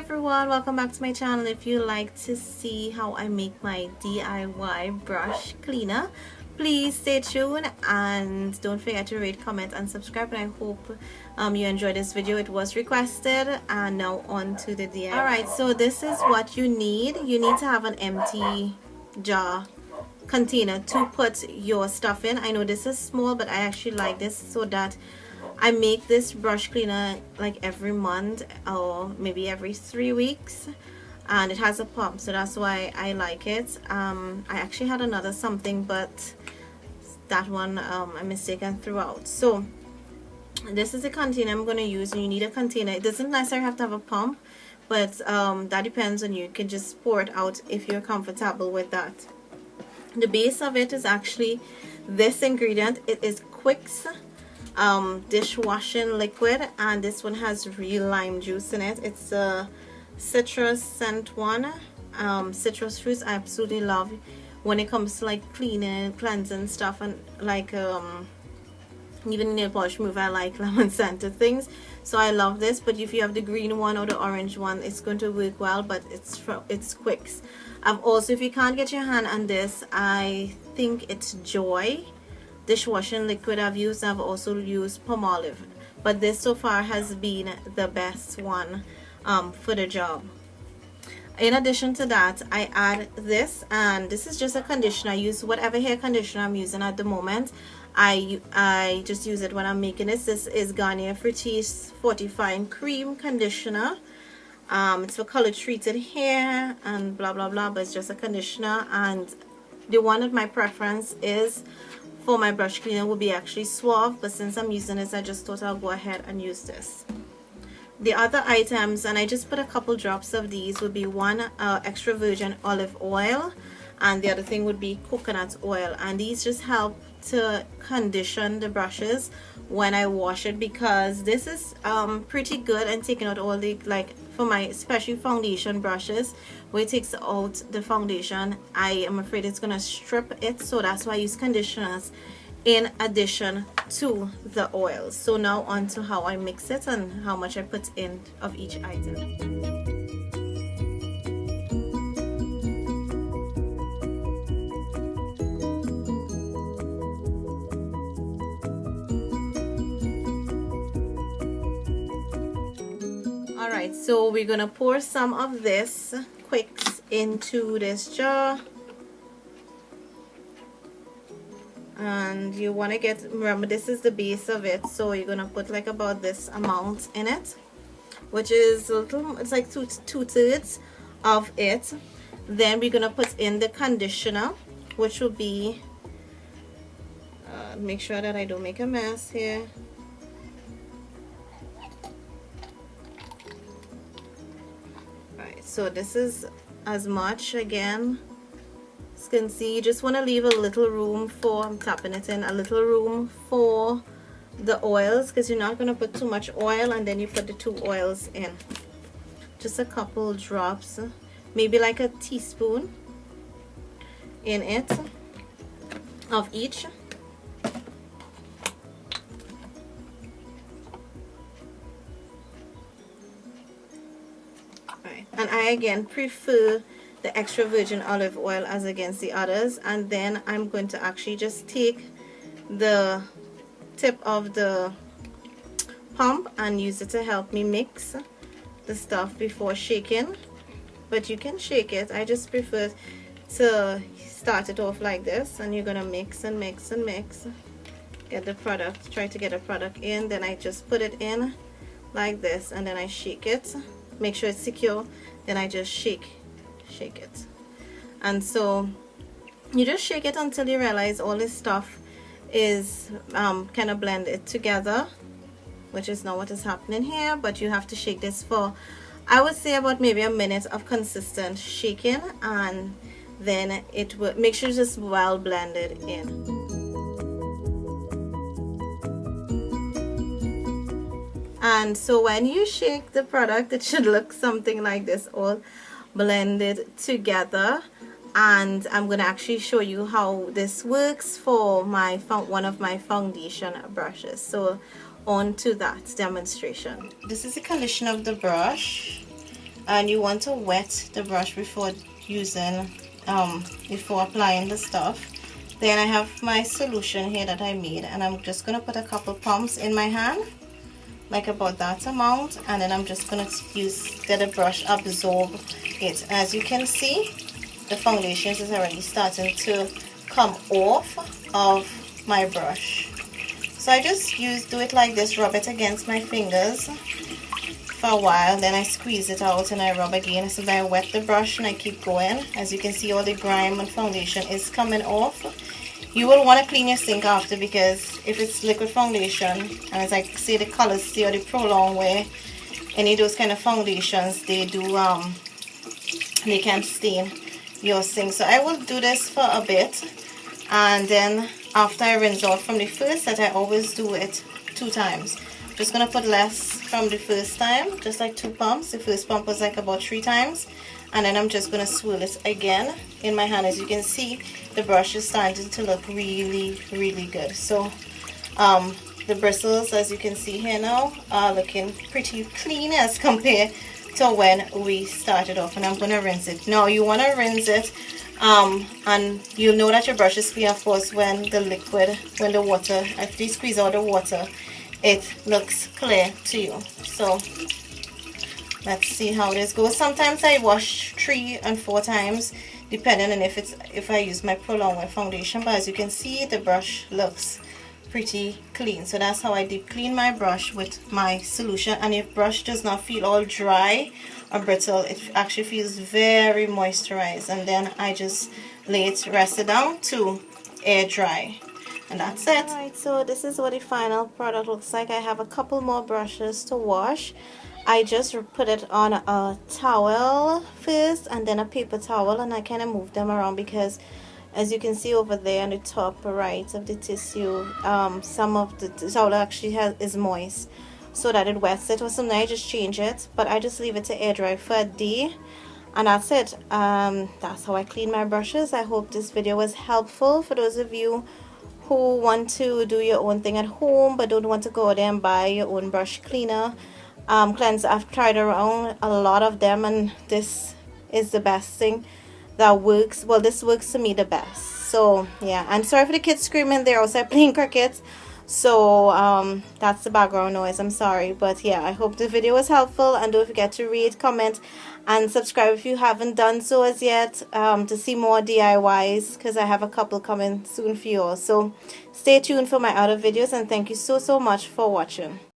everyone, welcome back to my channel. If you like to see how I make my DIY brush cleaner, please stay tuned and don't forget to rate, comment and subscribe, and I hope you enjoyed this video. It was requested. And now on to the DIY. Alright, so this is what you need. You need to have an empty jar container to put your stuff in. I know this is small, but I actually like this so that I make this brush cleaner like every month or maybe every 3 weeks, and it has a pump, so that's why I like it. I actually had another something, but that one I mistaken throughout. So this is the container I'm going to use, and you need a container. It doesn't necessarily have to have a pump, but that depends on you. You can just pour it out if you're comfortable with that. The base of it is actually this ingredient. It is Quix dishwashing liquid, and this one has real lime juice in it. It's a citrus scent one. Citrus fruits I absolutely love when it comes to like cleaning, cleansing stuff, and like even nail polish remover. I like lemon scented things, so I love this. But if you have the green one or the orange one, it's going to work well, but it's Quix. I've also, if you can't get your hand on this, I think it's Joy dishwashing liquid I've used. I've also used Palmolive, but this so far has been the best one for the job. In addition to that, I add this, and this is just a conditioner. I use whatever hair conditioner I'm using at the moment. I just use it when I'm making this. This is Garnier Fructis Fortifying Cream Conditioner. It's for color treated hair and blah blah blah, but it's just a conditioner. And the one that my preference is for my brush cleaner will be actually Suave, but since I'm using this, I just thought I'll go ahead and use this. The other items, and I just put a couple drops of these, would be one extra virgin olive oil, and the other thing would be coconut oil. And these just help to condition the brushes when I wash it, because this is pretty good and taking out all the, like for my especially foundation brushes, where it takes out the foundation, I am afraid it's gonna strip it, so that's why I use conditioners in addition to the oils. So now on to how I mix it and how much I put in of each item. Alright, so we're gonna pour some of this Quix into this jar, and you want to get, remember this is the base of it, so you're gonna put like about this amount in it, which is a little, it's like two-thirds of it. Then we're gonna put in the conditioner, which will be make sure that I don't make a mess here. So this is as much, again, as you can see. You just want to leave a little room for, I'm tapping it in, a little room for the oils, because you're not going to put too much oil, and then you put the two oils in. Just a couple drops, maybe like a teaspoon in it of each. And I again prefer the extra virgin olive oil as against the others. And then I'm going to actually just take the tip of the pump and use it to help me mix the stuff before shaking. But you can shake it. I just prefer to start it off like this, and you're gonna mix and mix and mix. Get the product, try to get a product in. Then I just put it in like this, and then I shake it. Make sure it's secure, then I just shake it. And so you just shake it until you realize all this stuff is kind of blended together, which is not what is happening here. But you have to shake this for, I would say, about maybe a minute of consistent shaking, and then it will make sure it's just well blended in. And so when you shake the product, it should look something like this, all blended together. And I'm going to actually show you how this works for my one of my foundation brushes. So on to that demonstration. This is the condition of the brush. and you want to wet the brush before using before applying the stuff. Then I have my solution here that I made, and I'm just going to put a couple pumps in my hand, like about that amount, and then I'm just going to let the brush absorb it. As you can see, the foundation is already starting to come off of my brush. So I just do it like this, rub it against my fingers for a while, then I squeeze it out and I rub again. So then I wet the brush and I keep going. As you can see, all the grime and foundation is coming off. You will want to clean your sink after, because if it's liquid foundation, and as I say, the colors stay or the prolonged way, any of those kind of foundations, they can stain your sink. So I will do this for a bit, and then after I rinse off from the first set, I always do it 2 times. Just gonna put less from the first time, just like 2 pumps. The first pump was like about 3 times, and then I'm just gonna swirl it again in my hand. As you can see, the brush is starting to look really, really good. So the bristles, as you can see here now, are looking pretty clean as compared to when we started off. And I'm gonna rinse it. Now you want to rinse it, and you'll know that your brush is clean, of course, when the water, after you squeeze out the water, it looks clear to you. So let's see how this goes. Sometimes I wash 3 and 4 times, depending on if I use my prolonged wear foundation. But as you can see, the brush looks pretty clean. So that's how I deep clean my brush with my solution. And if brush does not feel all dry or brittle, it actually feels very moisturized. And then I just rest it down to air dry. And that's it. Alright, so this is what the final product looks like. I have a couple more brushes to wash. I just put it on a towel first and then a paper towel, and I kind of move them around because, as you can see over there on the top right of the tissue, some of the towel actually is moist, so that it wets it. Or sometimes I just change it, but I just leave it to air dry for a day, and that's it. That's how I clean my brushes. I hope this video was helpful for those of you who want to do your own thing at home but don't want to go there and buy your own brush cleaner. Cleanser. I've tried around a lot of them, and this is the best thing that works. Well, this works to me the best. So yeah, and sorry for the kids screaming, they're outside playing cricket, so that's the background noise. I'm sorry, but yeah, I hope the video was helpful, and don't forget to rate, comment, and subscribe if you haven't done so as yet, to see more DIYs, because I have a couple coming soon for you all. So stay tuned for my other videos, and thank you so much for watching.